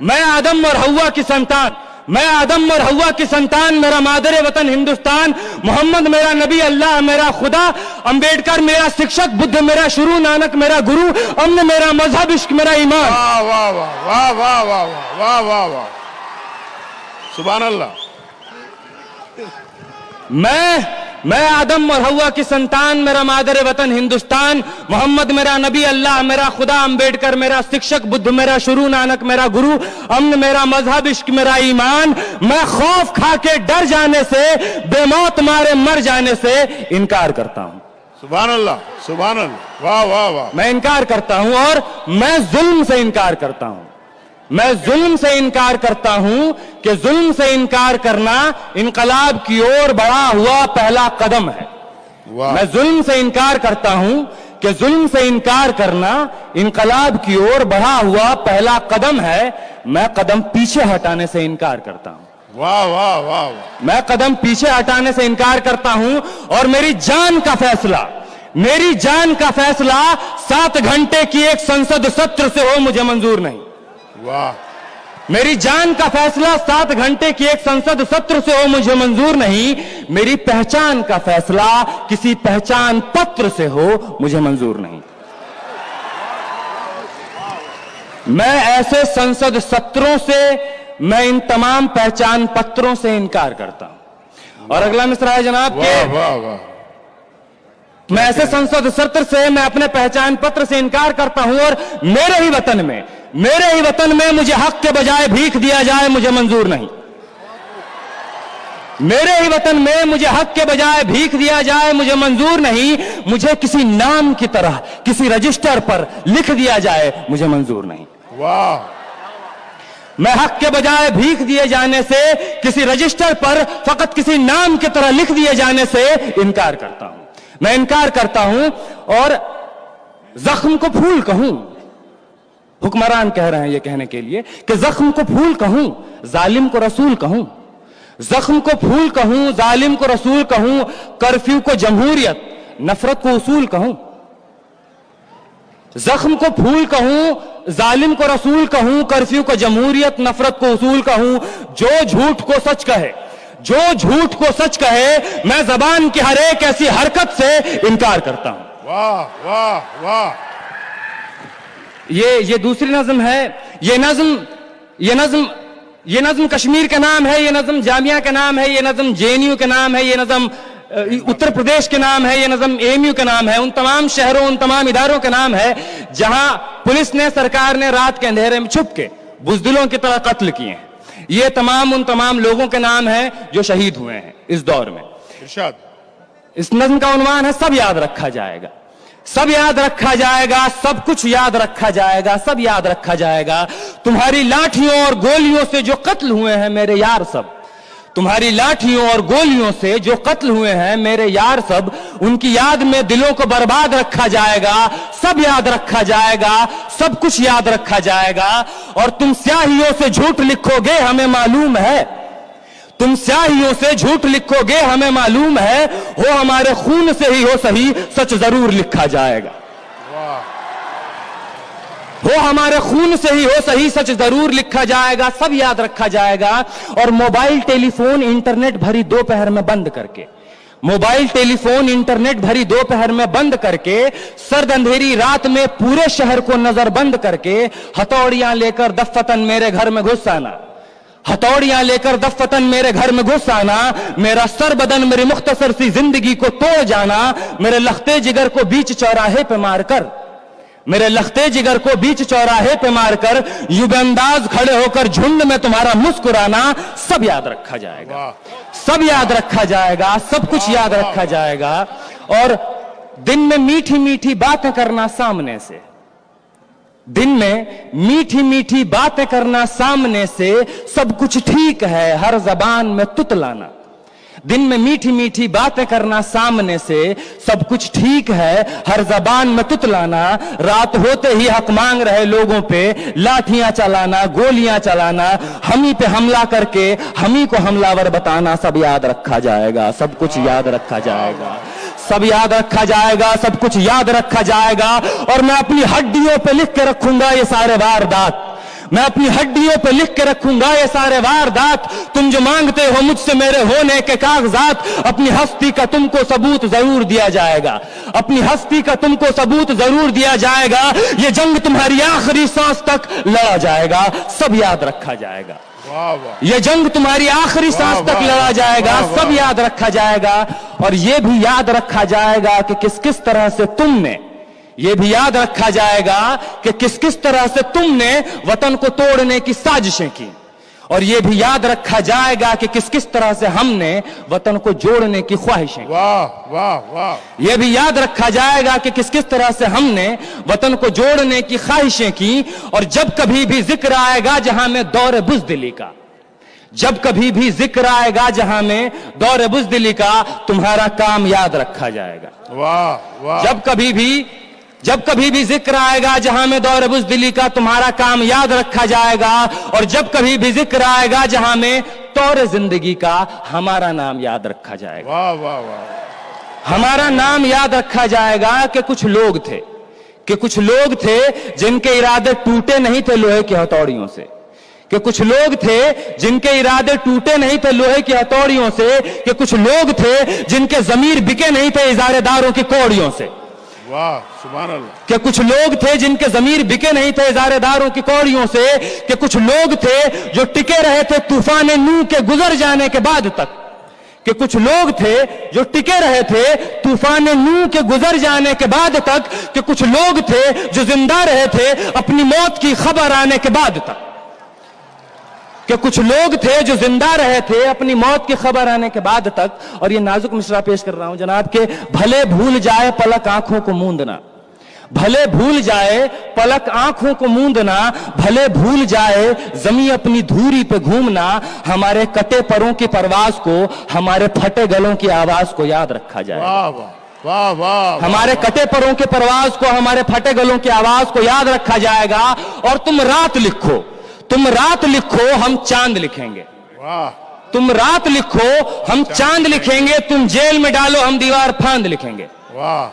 मैं आदम और हवा की संतान, मैं आदम और हवा की संतान, मेरा मादर वतन हिंदुस्तान, मोहम्मद मेरा नबी, अल्लाह मेरा खुदा, अंबेडकर मेरा शिक्षक, बुद्ध मेरा शुरू, नानक मेरा गुरु, अमन मेरा मजहब, इश्क मेरा ईमान। वाह वाह वाह वाह वाह वाह वाह वाह वाह, सुभान अल्लाह। मैं आदम और हवा की संतान, मेरा मादर वतन हिंदुस्तान, मोहम्मद मेरा नबी, अल्लाह मेरा खुदा, अंबेडकर मेरा शिक्षक, बुद्ध मेरा शुरू, नानक मेरा गुरु, अमन मेरा मजहब, इश्क मेरा ईमान। मैं खौफ खा के डर जाने से, बेमौत मारे मर जाने से इनकार करता हूं। सुभान अल्लाह, सुभान अल्लाह, वाह वाह वाह। मैं इनकार करता हूं और मैं जुल्म से इनकार करता हूं। मैं जुल्म से इनकार करता हूं कि जुल्म से इनकार करना इनकलाब की ओर बढ़ा हुआ पहला कदम है। मैं जुल्म से इनकार करता हूं कि जुल्म से इनकार करना इनकलाब की ओर बढ़ा हुआ पहला कदम है। मैं कदम पीछे हटाने से इनकार करता हूं। वाह वाह वाह वाह। मैं कदम पीछे हटाने से इनकार करता हूं और मेरी जान का फैसला, मेरी जान का फैसला 7 घंटे की एक संसद सत्र से हो मुझे मंजूर नहीं। वाह। मेरी जान का फैसला 7 घंटे की एक संसद सत्र से हो मुझे मंजूर नहीं। मेरी पहचान का फैसला किसी पहचान पत्र से हो मुझे मंजूर नहीं। मैं ऐसे संसद सत्रों से, मैं इन तमाम पहचान पत्रों से इनकार करता हूं। और अगला मिसरा है जनाब के, वाह वाह। मैं ऐसे संसद सत्र से, मैं अपने पहचान पत्र से इनकार करता हूं और मेरे ही वतन में, मेरे ही वतन में मुझे हक के बजाय भीख दिया जाए मुझे मंजूर नहीं। मेरे ही वतन में मुझे हक के बजाय भीख दिया जाए मुझे मंजूर नहीं। मुझे किसी नाम की तरह किसी रजिस्टर पर लिख दिया जाए मुझे मंजूर नहीं। वाह। मैं हक के बजाय भीख दिए जाने से, किसी रजिस्टर पर फकत किसी नाम की तरह लिख दिए जाने से इनकार करता हूं। मैं इनकार करता हूं और जख्म को फूल कहूं, हुक्मरान कह रहे हैं ये कहने के लिए कि जख्म को फूल कहूं, जालिम को रसूल कहूं। जख्म को फूल कहूं, जालिम को रसूल कहूं, कर्फ्यू को जमहूरियत, नफरत को उसूल कहूं। जख्म को फूल कहूं, जालिम को रसूल कहूं, कर्फ्यू को जमहूरियत, नफरत को उसूल कहूं। जो झूठ को सच कहे, जो झूठ को सच कहे, मैं जबान की हर एक ऐसी हरकत से इनकार करता हूं। वाह वाह वाह। ये दूसरी नज्म है। ये नज्म कश्मीर का नाम है, ये नज्म जामिया का नाम है, ये नज्म जेएनयू का नाम है, ये नज्म उत्तर प्रदेश के नाम है, ये नज्म एएमयू का नाम है। उन तमाम शहरों, उन तमाम इदारों का नाम है जहां पुलिस ने, सरकार ने रात के अंधेरे में छुप के बुजदिलों की तरह कत्ल किए हैं। ये तमाम उन तमाम लोगों के नाम हैं जो शहीद हुए हैं इस दौर में। इरशाद। इस नज्म का उन्वान है सब याद रखा जाएगा, सब याद रखा जाएगा, सब कुछ याद रखा जाएगा, सब याद रखा जाएगा। तुम्हारी लाठियों और गोलियों से जो कत्ल हुए हैं मेरे यार सब, तुम्हारी लाठियों और गोलियों से जो कत्ल हुए हैं मेरे यार सब, उनकी याद में दिलों को बर्बाद रखा जाएगा, सब याद रखा जाएगा, सब कुछ याद रखा जाएगा। और तुम स्याहियों से झूठ लिखोगे हमें मालूम है, तुम स्याहियों से झूठ लिखोगे हमें मालूम है, हो हमारे खून से ही हो सही सच जरूर लिखा जाएगा। हो हमारे खून से ही हो सही सच जरूर लिखा जाएगा, सब याद रखा जाएगा। और मोबाइल टेलीफोन इंटरनेट भरी दोपहर में बंद करके, मोबाइल टेलीफोन इंटरनेट भरी दोपहर में बंद करके, सर्द अंधेरी रात में पूरे शहर को नजर बंद करके, हथौड़ियां लेकर दफ्फतन मेरे घर में घुस आना, हथौड़ियां लेकर दफ्फतन मेरे घर में घुस आना, मेरा सर बदन मेरी मुख्तसर सी जिंदगी को तोड़ जाना, मेरे लखते जिगर को बीच चौराहे पे मारकर, मेरे लखते जिगर को बीच चौराहे पे मारकर, युगंदाज खड़े होकर झुंड में तुम्हारा मुस्कुराना, सब याद रखा जाएगा, सब याद रखा जाएगा, सब कुछ याद रखा जाएगा। और दिन में मीठी मीठी बातें करना सामने से, दिन में मीठी मीठी बातें करना सामने से, सब कुछ ठीक है हर जबान में तुतलाना। दिन में मीठी मीठी बातें करना सामने से, सब कुछ ठीक है हर जबान में तुतलाना। रात होते ही हक मांग रहे लोगों पे लाठियां चलाना, गोलियां चलाना, हम ही पे हमला करके हम ही को हमलावर बताना, सब याद रखा जाएगा, सब कुछ याद रखा जाएगा, सब याद रखा जाएगा, सब कुछ याद रखा जाएगा। और मैं अपनी हड्डियों पे लिख के रखूंगा ये सारे वारदात, मैं अपनी हड्डियों पे लिख के रखूंगा ये सारे वारदात, तुम जो मांगते हो मुझसे मेरे होने के कागजात। अपनी हस्ती का तुमको सबूत जरूर दिया जाएगा, अपनी हस्ती का तुमको सबूत जरूर दिया जाएगा। ये जंग तुम्हारी आखिरी सांस तक लड़ा जाएगा, सब याद रखा जाएगा। वाह वाह, ये जंग तुम्हारी आखिरी सांस तक वाह, लड़ा जाएगा, वाह, सब याद रखा जाएगा। और ये भी याद रखा जाएगा कि किस किस तरह से तुमने, ये भी याद रखा जाएगा कि किस किस तरह से तुमने वतन को तोड़ने की साजिशें की। और ये भी याद रखा जाएगा कि किस किस तरह से हमने वतन को जोड़ने की ख्वाहिशें की। वाह वाह वाह, यह भी याद रखा जाएगा कि किस किस तरह से हमने वतन को जोड़ने की ख्वाहिशें की। और जब कभी भी जिक्र आएगा जहां में दौर बुज़दिली का, जब कभी भी जिक्र आएगा जहां में दौर बुज़दिली का, तुम्हारा काम याद रखा जाएगा। वाह वाह, जब कभी भी जिक्र आएगा जहां में दौर बुज़दिली का, तुम्हारा काम याद रखा जाएगा। और जब कभी भी जिक्र आएगा जहां में तौर जिंदगी का, हमारा नाम याद रखा जाएगा। वाह वाह वाह, हमारा नाम याद रखा जाएगा कि कुछ लोग थे जिनके इरादे टूटे नहीं थे लोहे की हथौड़ियों से, कि कुछ लोग थे जिनके इरादे टूटे नहीं थे लोहे की हथौड़ियों से, कि कुछ लोग थे जिनके जमीर बिके नहीं थे इजारेदारों की कौड़ियों से। वाह सुभान अल्लाह, कि कुछ लोग थे जिनके जमीर बिके नहीं थे इजारेदारों की कौड़ियों से, कि कुछ लोग थे जो टिके रहे थे तूफान नूह के गुजर जाने के बाद तक, कि कुछ लोग थे जो टिके रहे थे तूफान नूह के गुजर जाने के बाद तक, कि कुछ लोग थे जो जिंदा रहे थे अपनी मौत की खबर आने के बाद तक, कि कुछ लोग थे जो जिंदा रहे थे अपनी मौत की खबर आने के बाद तक। और ये नाजुक मिसरा पेश कर रहा हूं जनाब के, भले भूल जाए पलक आंखों को मूंदना, भले भूल जाए पलक आंखों को मूंदना, भले भूल जाए जमी अपनी धूरी पे घूमना, हमारे कटे परों की परवाज को, हमारे फटे गलों की आवाज को याद रखा जाए। वाह वाह वाह वाह, हमारे कटे परों की परवाज को, हमारे फटे गलों की आवाज को याद रखा जाएगा। और तुम रात लिखो हम चांद लिखेंगे, वाह, तुम रात लिखो हम चांद लिखेंगे, तुम जेल में डालो हम दीवार फांद लिखेंगे। वाह,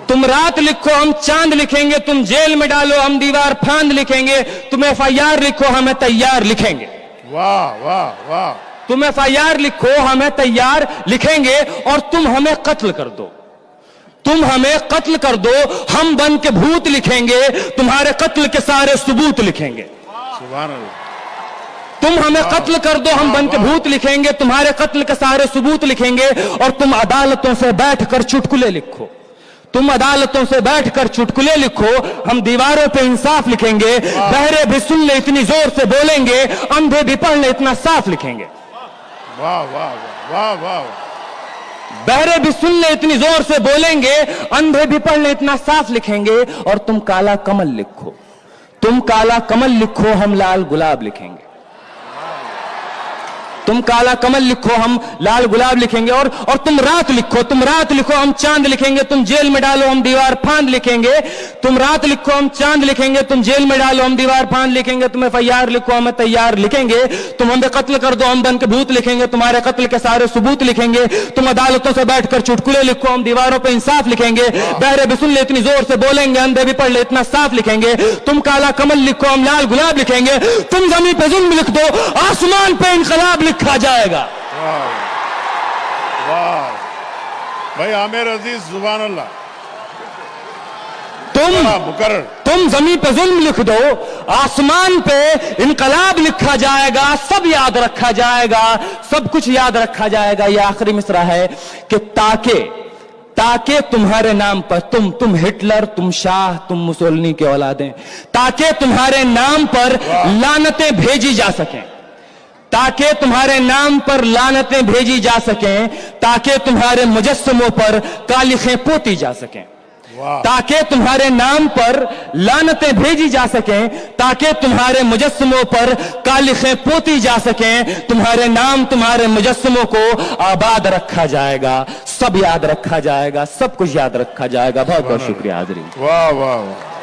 तुम रात लिखो हम चांद लिखेंगे, तुम जेल में डालो हम दीवार फांद लिखेंगे, तुम FIR लिखो हमें तैयार लिखेंगे। वाह वाह वाह, तुम FIR लिखो हमें तैयार लिखेंगे। और तुम हमें कत्ल कर दो, तुम हमें कत्ल कर दो, हम बन के भूत लिखेंगे, तुम्हारे कत्ल के सारे सबूत लिखेंगे। सुभान अल्लाह, तुम हमें कत्ल कर दो, हम बन के भूत लिखेंगे, तुम्हारे कत्ल के सारे सबूत लिखेंगे। और तुम अदालतों से बैठकर चुटकुले लिखो, तुम अदालतों से बैठकर चुटकुले लिखो, हम दीवारों पे इंसाफ लिखेंगे। बहरे भी सुन ले इतनी जोर से बोलेंगे, अंधे भी पढ़ ले इतना साफ लिखेंगे। वाह वाह वाह वाह, बहरे भी सुन ले इतनी जोर से बोलेंगे, अंधे भी पढ़ ले इतना साफ लिखेंगे। और तुम काला कमल लिखो, तुम काला कमल लिखो, हम लाल गुलाब लिखेंगे। तुम काला कमल लिखो हम लाल गुलाब लिखेंगे। और तुम रात लिखो हम चांद लिखेंगे, तुम जेल में डालो हम दीवार फांद लिखेंगे। तुम रात लिखो हम चांद लिखेंगे, तुम जेल में डालो हम दीवार फांद लिखेंगे। तुम FIR लिखो हमें तैयार लिखेंगे, तुम हमें कत्ल कर दो हम बन के भूत लिखेंगे, तुम्हारे कत्ल के सारे सबूत लिखेंगे। तुम अदालतों से बैठकर चुटकुले लिखो, हम दीवारों पर इंसाफ लिखेंगे। बहरे भी सुन ले इतनी जोर से बोलेंगे, अंधे भी पढ़ ले इतना साफ लिखेंगे। तुम काला कमल लिखो हम लाल गुलाब लिखेंगे, तुम जमीन पे जुल्म लिख दो, आसमान पे इनकलाब लिखा जाएगा। वाह भाई आमिर अजीज, सुभान अल्लाह, मुकर्रर, तुम जमीन पे जुल्म लिख दो, आसमान पे इनकलाब लिखा जाएगा, सब याद रखा जाएगा, सब कुछ याद रखा जाएगा। ये आखिरी मिसरा है कि ताके तुम्हारे नाम पर तुम हिटलर, तुम शाह, तुम मुसोलिनी के औलादें, ताकि तुम्हारे नाम पर लानतें भेजी जा सकें, ताकि तुम्हारे नाम पर लानतें भेजी जा सकें, ताकि तुम्हारे मुजस्समों पर कालिखें पोती जा सकें, ताकि तुम्हारे नाम पर लानतें भेजी जा सकें, ताकि तुम्हारे मुजस्समों पर कालिखें पोती जा सकें। तुम्हारे नाम, तुम्हारे मुजस्समों को आबाद रखा जाएगा, सब याद रखा जाएगा, सब कुछ याद रखा जाएगा। बहुत बहुत शुक्रिया हाज़रीन। वाह वाह वाह।